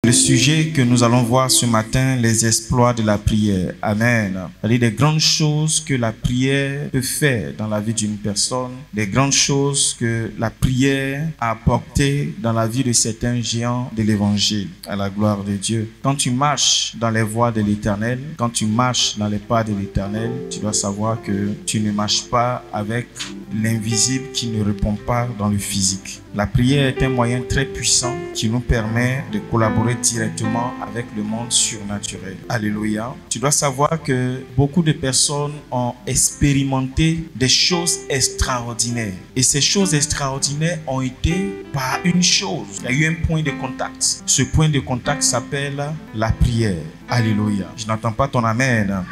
Le sujet que nous allons voir ce matin, les exploits de la prière. Amen. C'est-à-dire des grandes choses que la prière peut faire dans la vie d'une personne, des grandes choses que la prière a apportées dans la vie de certains géants de l'évangile, à la gloire de Dieu. Quand tu marches dans les voies de l'Éternel, quand tu marches dans les pas de l'Éternel, tu dois savoir que tu ne marches pas avec l'invisible qui ne répond pas dans le physique. La prière est un moyen très puissant qui nous permet de collaborer directement avec le monde surnaturel. Alléluia. Tu dois savoir que beaucoup de personnes ont expérimenté des choses extraordinaires. Et ces choses extraordinaires ont été par une chose. Il y a eu un point de contact. Ce point de contact s'appelle la prière. Alléluia. Je n'entends pas ton amen.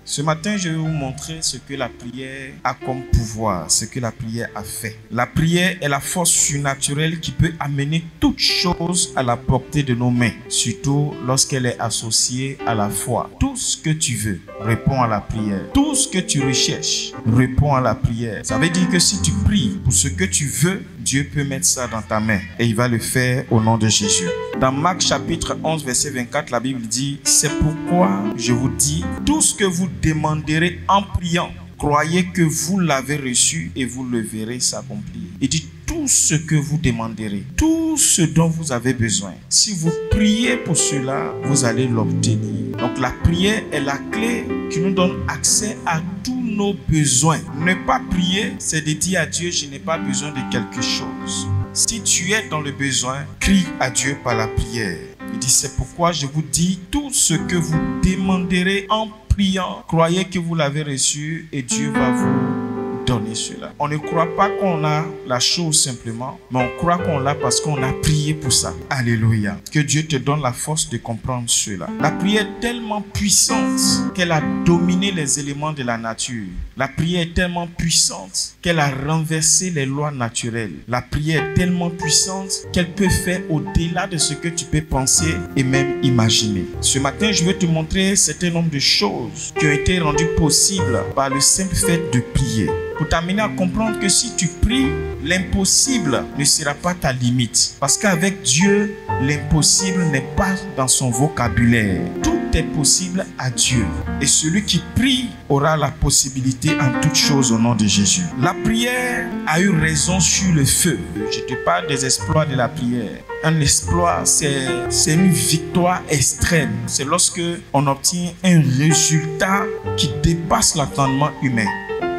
Ce matin, je vais vous montrer ce que la prière a comme pouvoir, ce que la prière a fait. La prière est la force surnaturelle qui peut amener toute chose à la portée de nos mains, surtout lorsqu'elle est associée à la foi. Tout ce que tu veux, réponds à la prière. Tout ce que tu recherches, réponds à la prière. Ça veut dire que si tu pries pour ce que tu veux, Dieu peut mettre ça dans ta main et il va le faire au nom de Jésus. Dans Marc chapitre 11, verset 24, la Bible dit « C'est pourquoi je vous dis, tout ce que vous demanderez en priant, croyez que vous l'avez reçu et vous le verrez s'accomplir. » Il dit tout ce que vous demanderez, tout ce dont vous avez besoin. Si vous priez pour cela, vous allez l'obtenir. Donc la prière est la clé qui nous donne accès à tous nos besoins. Ne pas prier, c'est de dire à Dieu, je n'ai pas besoin de quelque chose. Si tu es dans le besoin, crie à Dieu par la prière. Il dit, c'est pourquoi je vous dis, tout ce que vous demanderez en priant, croyez que vous l'avez reçu et Dieu va vous donner cela. On ne croit pas qu'on a la chose simplement, mais on croit qu'on l'a parce qu'on a prié pour ça. Alléluia. Que Dieu te donne la force de comprendre cela. La prière est tellement puissante qu'elle a dominé les éléments de la nature. La prière est tellement puissante qu'elle a renversé les lois naturelles. La prière est tellement puissante qu'elle peut faire au-delà de ce que tu peux penser et même imaginer. Ce matin, je vais te montrer un certain nombre de choses qui ont été rendues possibles par le simple fait de prier. Pour t'amener à comprendre que si tu pries, l'impossible ne sera pas ta limite. Parce qu'avec Dieu, l'impossible n'est pas dans son vocabulaire. Tout est possible à Dieu. Et celui qui prie aura la possibilité en toutes choses au nom de Jésus. La prière a eu raison sur le feu. Je te parle des exploits de la prière. Un exploit, c'est une victoire extrême. C'est lorsque on obtient un résultat qui dépasse l'entendement humain.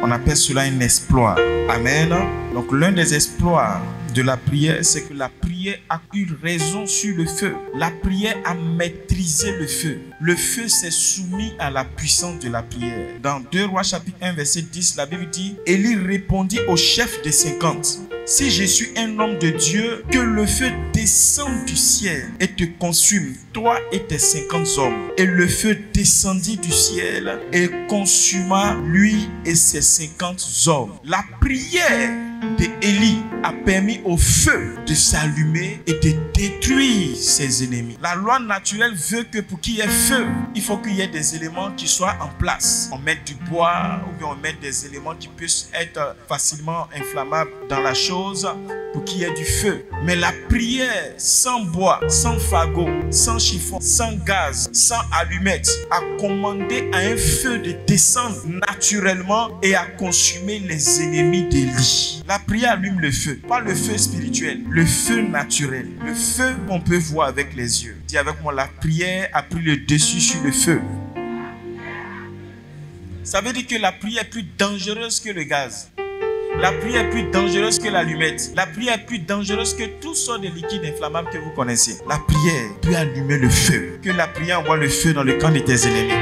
On appelle cela un exploit. Amen. Donc l'un des exploits de la prière, c'est que la prière a eu raison sur le feu. La prière a maîtrisé le feu. Le feu s'est soumis à la puissance de la prière. Dans 2 Rois chapitre 1 verset 10, la Bible dit, Élie répondit au chef des 50. Si je suis un homme de Dieu, que le feu descende du ciel et te consume, toi et tes 50 hommes. Et le feu descendit du ciel et consuma lui et ses 50 hommes. La prière d'Élie a permis au feu de s'allumer et de détruire ses ennemis. La loi naturelle veut que pour qu'il y ait feu, il faut qu'il y ait des éléments qui soient en place. On met du bois ou bien on met des éléments qui puissent être facilement inflammables dans la chose pour qu'il y ait du feu. Mais la prière sans bois, sans fagot, sans chiffon, sans gaz, sans allumettes a commandé à un feu de descendre naturellement et à consumer les ennemis d'Élie. La prière allume le feu, pas le feu spirituel, le feu naturel, le feu qu'on peut voir avec les yeux. Dis avec moi, la prière a pris le dessus sur le feu. Ça veut dire que la prière est plus dangereuse que le gaz. La prière est plus dangereuse que l'allumette. La prière est plus dangereuse que toutes sortes de liquides inflammables que vous connaissez. La prière peut allumer le feu. Que la prière envoie le feu dans le camp de tes ennemis.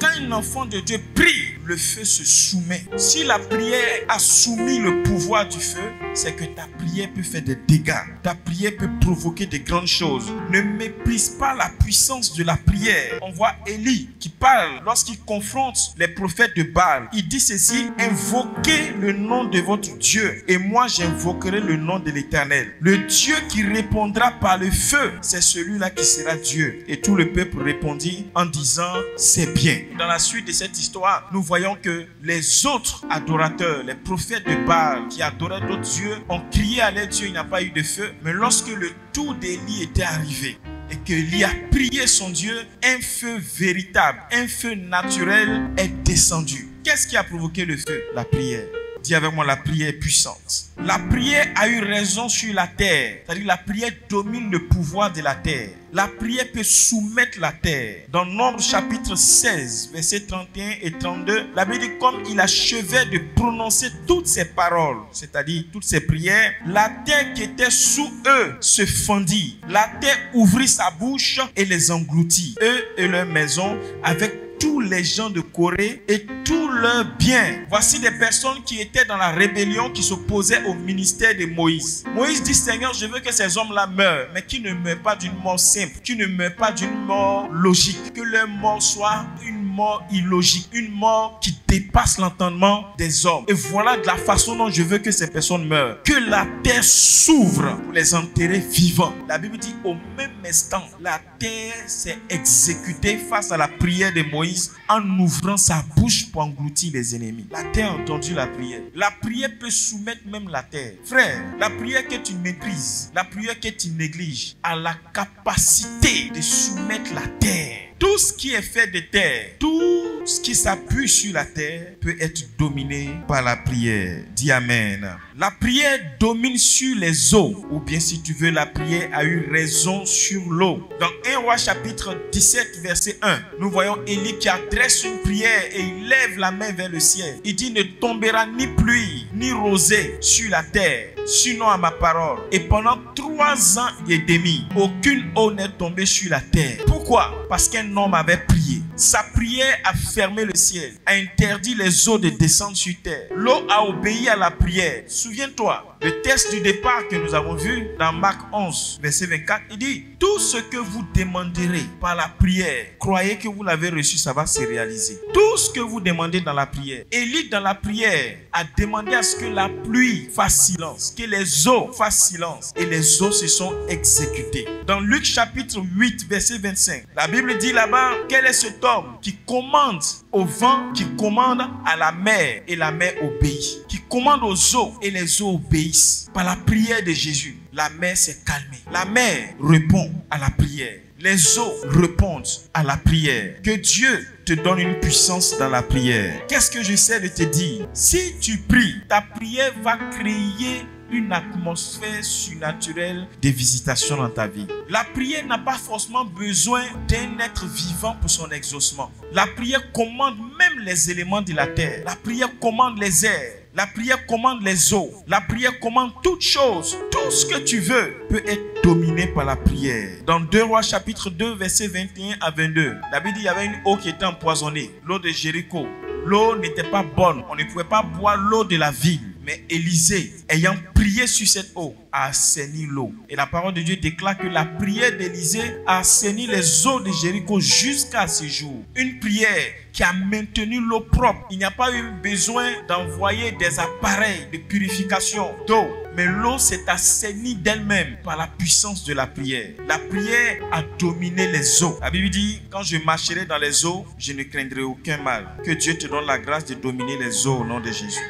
Quand un enfant de Dieu prie, le feu se soumet. Si la prière a soumis le pouvoir du feu, c'est que ta prière peut faire des dégâts. Ta prière peut provoquer de grandes choses. Ne méprise pas la puissance de la prière. On voit Élie qui parle lorsqu'il confronte les prophètes de Baal. Il dit ceci, invoquez le nom de votre Dieu et moi j'invoquerai le nom de l'Éternel. Le Dieu qui répondra par le feu, c'est celui-là qui sera Dieu. Et tout le peuple répondit en disant, c'est bien. Dans la suite de cette histoire, nous voyons que les autres adorateurs, les prophètes de Baal qui adoraient d'autres dieux Dieu ont crié à l'aide, Dieu, il n'y a pas eu de feu. Mais lorsque le tour d'Élie était arrivé et qu'Élie a prié son Dieu, un feu véritable, un feu naturel est descendu. Qu'est-ce qui a provoqué le feu? La prière. Dis avec moi, la prière est puissante. La prière a eu raison sur la terre. C'est-à-dire la prière domine le pouvoir de la terre. La prière peut soumettre la terre. Dans Nombre chapitre 16, versets 31 et 32, la Bible dit comme il achevait de prononcer toutes ces paroles, c'est-à-dire toutes ces prières, la terre qui était sous eux se fendit. La terre ouvrit sa bouche et les engloutit, eux et leurs maisons, avec tous les gens de Corée et tous leurs biens. Voici des personnes qui étaient dans la rébellion, qui s'opposaient au ministère de Moïse. Moïse dit, Seigneur, je veux que ces hommes-là meurent, mais qu'ils ne meurent pas d'une mort simple, qu'ils ne meurent pas d'une mort logique, que leur mort soit une mort illogique, une mort qui dépasse l'entendement des hommes. Et voilà de la façon dont je veux que ces personnes meurent. Que la terre s'ouvre pour les enterrer vivants. La Bible dit, au même instant, la terre s'est exécutée face à la prière de Moïse en ouvrant sa bouche pour engloutir les ennemis. La terre a entendu la prière. La prière peut soumettre même la terre. Frère, la prière que tu méprises, la prière que tu négliges, a la capacité de soumettre la terre. Tout ce qui est fait de terre, tout ce qui s'appuie sur la terre peut être dominé par la prière. Dis Amen. La prière domine sur les eaux, ou bien si tu veux, la prière a eu raison sur l'eau. Dans 1 Roi chapitre 17 verset 1, nous voyons Élie qui adresse une prière et il lève la main vers le ciel. Il dit, ne tombera ni pluie ni rosée sur la terre, sinon à ma parole. Et pendant 3 ans et demi, aucune eau n'est tombée sur la terre. Pourquoi? Parce qu'un homme avait prié. Sa prière a fermé le ciel, a interdit les eaux de descendre sur terre. L'eau a obéi à la prière. Souviens-toi, le texte du départ que nous avons vu dans Marc 11, verset 24, il dit, tout ce que vous demanderez par la prière, croyez que vous l'avez reçu, ça va se réaliser. Tout ce que vous demandez dans la prière. Élie, dans la prière, a demandé à ce que la pluie fasse silence, que les eaux fassent silence, et les eaux se sont exécutées. Dans Luc chapitre 8, verset 25, la Bible dit là-bas, quel est cet homme qui commande au vent, qui commande à la mer, et la mer obéit, qui commande aux eaux, et les eaux obéissent. Par la prière de Jésus, la mer s'est calmée. La mer répond à la prière. Les eaux répondent à la prière. Que Dieu te donne une puissance dans la prière. Qu'est-ce que j'essaie de te dire? Si tu pries, ta prière va créer une atmosphère surnaturelle de visitation dans ta vie. La prière n'a pas forcément besoin d'un être vivant pour son exaucement. La prière commande même les éléments de la terre. La prière commande les airs. La prière commande les eaux. La prière commande toutes choses. Tout ce que tu veux peut être dominé par la prière. Dans 2 Rois chapitre 2 verset 21 à 22, la Bible dit qu'il y avait une eau qui était empoisonnée, l'eau de Jéricho. L'eau n'était pas bonne. On ne pouvait pas boire l'eau de la ville. Mais Élisée, ayant prié sur cette eau, a assaini l'eau. Et la parole de Dieu déclare que la prière d'Élisée a assaini les eaux de Jéricho jusqu'à ce jour. Une prière qui a maintenu l'eau propre. Il n'y a pas eu besoin d'envoyer des appareils de purification d'eau. Mais l'eau s'est assainie d'elle-même par la puissance de la prière. La prière a dominé les eaux. La Bible dit, quand je marcherai dans les eaux, je ne craindrai aucun mal. Que Dieu te donne la grâce de dominer les eaux au nom de Jésus.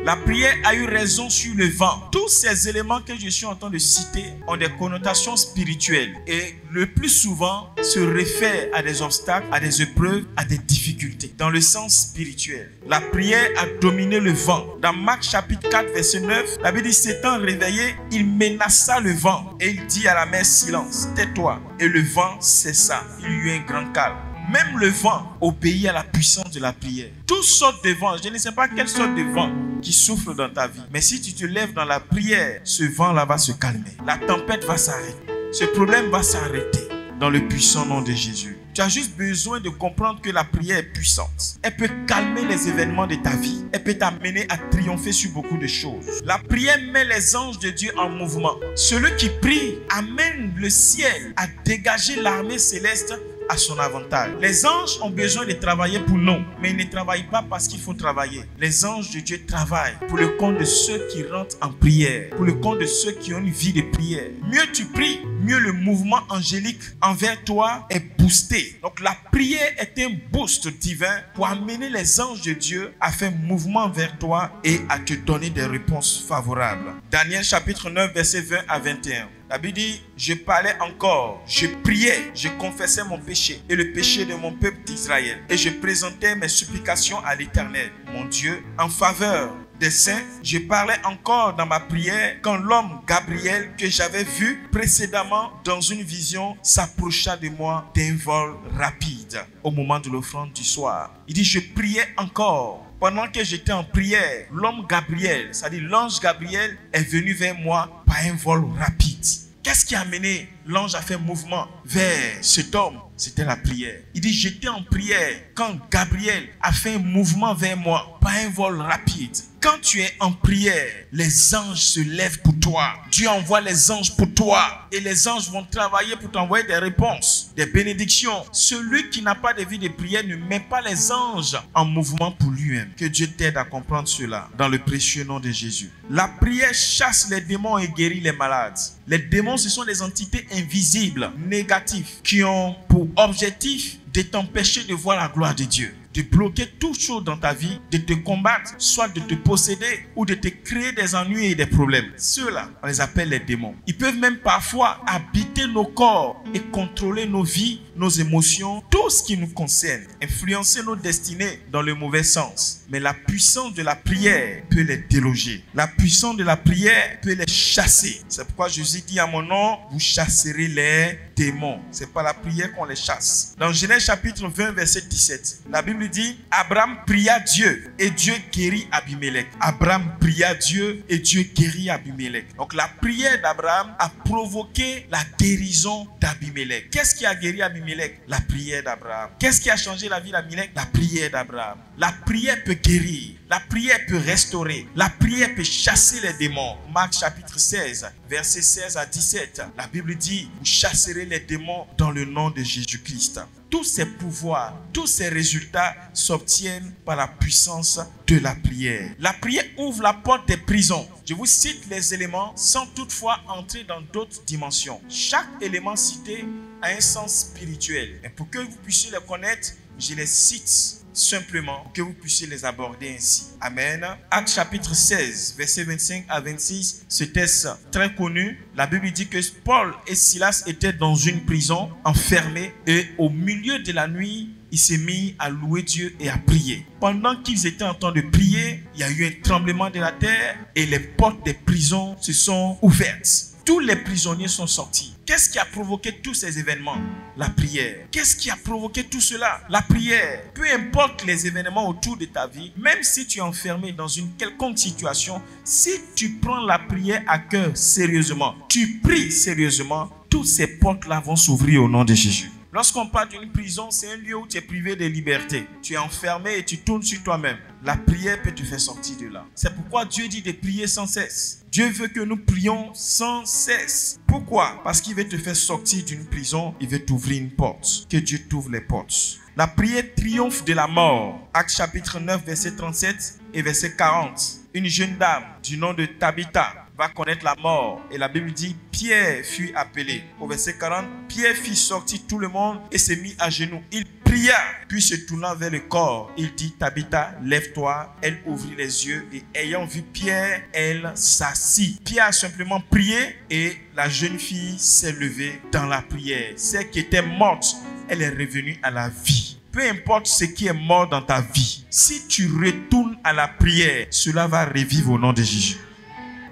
La prière a eu raison sur le vent. Tous ces éléments que je suis en train de citer ont des connotations spirituelles et le plus souvent se réfèrent à des obstacles, à des épreuves, à des difficultés dans le sens spirituel. La prière a dominé le vent. Dans Marc chapitre 4 verset 9, la Bible dit, s'étant réveillé, il menaça le vent et il dit à la mer, silence, tais-toi. Et le vent cessa. Il y eut un grand calme. Même le vent obéit à la puissance de la prière. Toutes sortes de vents, je ne sais pas quelle sorte de vent qui souffle dans ta vie. Mais si tu te lèves dans la prière, ce vent-là va se calmer. La tempête va s'arrêter. Ce problème va s'arrêter dans le puissant nom de Jésus. Tu as juste besoin de comprendre que la prière est puissante. Elle peut calmer les événements de ta vie. Elle peut t'amener à triompher sur beaucoup de choses. La prière met les anges de Dieu en mouvement. Celui qui prie amène le ciel à dégager l'armée céleste à son avantage. Les anges ont besoin de travailler pour nous, mais ils ne travaillent pas parce qu'il faut travailler. Les anges de Dieu travaillent pour le compte de ceux qui rentrent en prière, pour le compte de ceux qui ont une vie de prière. Mieux tu pries, mieux le mouvement angélique envers toi est boosté. Donc la prière est un boost divin pour amener les anges de Dieu à faire mouvement vers toi et à te donner des réponses favorables. Daniel chapitre 9 verset 20 à 21. La Bible dit, je parlais encore, je priais, je confessais mon péché et le péché de mon peuple d'Israël. Et je présentais mes supplications à l'Éternel, mon Dieu, en faveur des saints. Je parlais encore dans ma prière quand l'homme Gabriel que j'avais vu précédemment dans une vision s'approcha de moi d'un vol rapide au moment de l'offrande du soir. Il dit, je priais encore. Pendant que j'étais en prière, l'homme Gabriel, c'est-à-dire l'ange Gabriel, est venu vers moi par un vol rapide. Qu'est-ce qui a amené l'ange à faire mouvement vers cet homme? C'était la prière. Il dit, j'étais en prière quand Gabriel a fait un mouvement vers moi par un vol rapide. Quand tu es en prière, les anges se lèvent pour toi. Dieu envoie les anges pour toi. Et les anges vont travailler pour t'envoyer des réponses, des bénédictions. Celui qui n'a pas de vie de prière ne met pas les anges en mouvement pour lui-même. Que Dieu t'aide à comprendre cela dans le précieux nom de Jésus. La prière chasse les démons et guérit les malades. Les démons, ce sont des entités invisibles, négatives, qui ont pour objectif de t'empêcher de voir la gloire de Dieu, de bloquer toute chose dans ta vie, de te combattre, soit de te posséder ou de te créer des ennuis et des problèmes. Ceux-là, on les appelle les démons. Ils peuvent même parfois habiter nos corps et contrôler nos vies, nos émotions, tout ce qui nous concerne, influencer nos destinées dans le mauvais sens. Mais la puissance de la prière peut les déloger. La puissance de la prière peut les chasser. C'est pourquoi Jésus dit à mon nom, vous chasserez les démons. C'est par la prière qu'on les chasse. Dans Genèse chapitre 20 verset 17, la Bible dit, Abraham pria Dieu et Dieu guérit Abimelech. Abraham pria Dieu et Dieu guérit Abimelech. Donc la prière d'Abraham a provoqué la guérison d'Abimelech. Qu'est-ce qui a guéri Abimelech? La prière d'Abraham. Qu'est-ce qui a changé la vie d'Abimelech? La prière d'Abraham. La prière peut guérir. La prière peut restaurer. La prière peut chasser les démons. Marc chapitre 16, versets 16 à 17. La Bible dit, vous chasserez les démons dans le nom de Jésus-Christ. Tous ces pouvoirs, tous ces résultats s'obtiennent par la puissance de la prière. La prière ouvre la porte des prisons. Je vous cite les éléments sans toutefois entrer dans d'autres dimensions. Chaque élément cité a un sens spirituel. Et pour que vous puissiez les connaître, je les cite simplement pour que vous puissiez les aborder ainsi. Amen. Actes chapitre 16, versets 25 à 26, ce texte très connu. La Bible dit que Paul et Silas étaient dans une prison, enfermés, et au milieu de la nuit, il s'est mis à louer Dieu et à prier. Pendant qu'ils étaient en train de prier, il y a eu un tremblement de la terre et les portes des prisons se sont ouvertes. Tous les prisonniers sont sortis. Qu'est-ce qui a provoqué tous ces événements? La prière. Qu'est-ce qui a provoqué tout cela? La prière. Peu importe les événements autour de ta vie, même si tu es enfermé dans une quelconque situation, si tu prends la prière à cœur sérieusement, tu pries sérieusement, toutes ces portes-là vont s'ouvrir au nom de Jésus. Lorsqu'on parle d'une prison, c'est un lieu où tu es privé de liberté. Tu es enfermé et tu tournes sur toi-même. La prière peut te faire sortir de là. C'est pourquoi Dieu dit de prier sans cesse. Dieu veut que nous prions sans cesse. Pourquoi? Parce qu'il veut te faire sortir d'une prison. Il veut t'ouvrir une porte. Que Dieu t'ouvre les portes. La prière triomphe de la mort. Actes chapitre 9, verset 37 et verset 40. Une jeune dame du nom de Tabitha va connaître la mort. Et la Bible dit, Pierre fut appelé. Au verset 40, Pierre fit sortir tout le monde et s'est mis à genoux. Il pria, puis se tournant vers le corps, il dit, Tabitha, lève-toi. Elle ouvrit les yeux et ayant vu Pierre, elle s'assit. Pierre a simplement prié et la jeune fille s'est levée dans la prière. Celle qui était morte, elle est revenue à la vie. Peu importe ce qui est mort dans ta vie, si tu retournes à la prière, cela va revivre au nom de Jésus.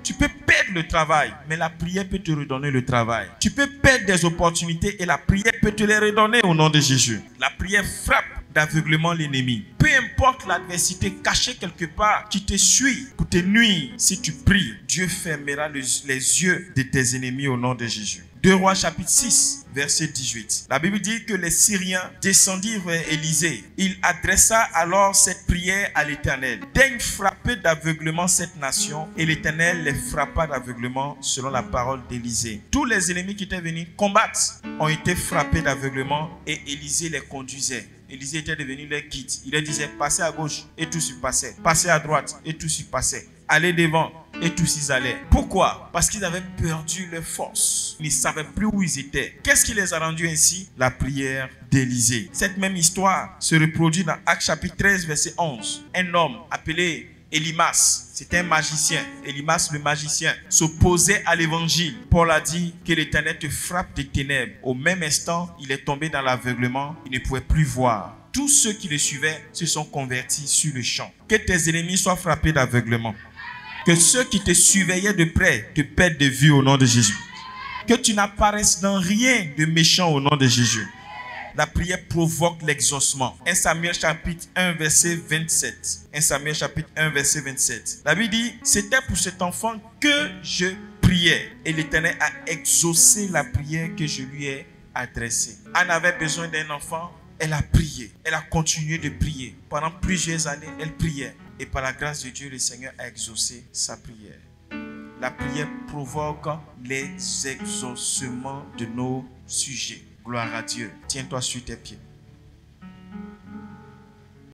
Tu peux perdre le travail, mais la prière peut te redonner le travail. Tu peux perdre des opportunités et la prière peut te les redonner au nom de Jésus. La prière frappe d'aveuglement l'ennemi. Peu importe l'adversité cachée quelque part qui te suit pour te nuire, si tu pries, Dieu fermera les yeux de tes ennemis au nom de Jésus. 2 Rois chapitre 6, verset 18. La Bible dit que les Syriens descendirent vers Élisée. Il adressa alors cette prière à l'Éternel. Daigne frapper d'aveuglement cette nation, et l'Éternel les frappa d'aveuglement selon la parole d'Élisée. Tous les ennemis qui étaient venus combattre ont été frappés d'aveuglement et Élisée les conduisait. Élisée était devenu leur guide. Il leur disait, passez à gauche et tous y passaient. Passez à droite et tous y passaient. Allez devant et tous y allaient. Pourquoi? Parce qu'ils avaient perdu leur force. Ils ne savaient plus où ils étaient. Qu'est-ce qui les a rendus ainsi? La prière d'Élisée. Cette même histoire se reproduit dans Actes chapitre 13, verset 11. Un homme appelé Élimas, c'était un magicien. Élimas le magicien s'opposait à l'évangile. Paul a dit que l'Éternel te frappe des ténèbres. Au même instant, il est tombé dans l'aveuglement. Il ne pouvait plus voir. Tous ceux qui le suivaient se sont convertis sur le champ. Que tes ennemis soient frappés d'aveuglement. Que ceux qui te surveillaient de près te perdent de vue au nom de Jésus. Que tu n'apparaisses dans rien de méchant au nom de Jésus. La prière provoque l'exaucement. 1 Samuel chapitre 1 verset 27. 1 Samuel chapitre 1 verset 27. La Bible dit, c'était pour cet enfant que je priais. Et l'Éternel a exaucé la prière que je lui ai adressée. Anne avait besoin d'un enfant. Elle a prié. Elle a continué de prier. Pendant plusieurs années, elle priait. Et par la grâce de Dieu, le Seigneur a exaucé sa prière. La prière provoque les exaucements de nos sujets. Gloire à Dieu. Tiens-toi sur tes pieds.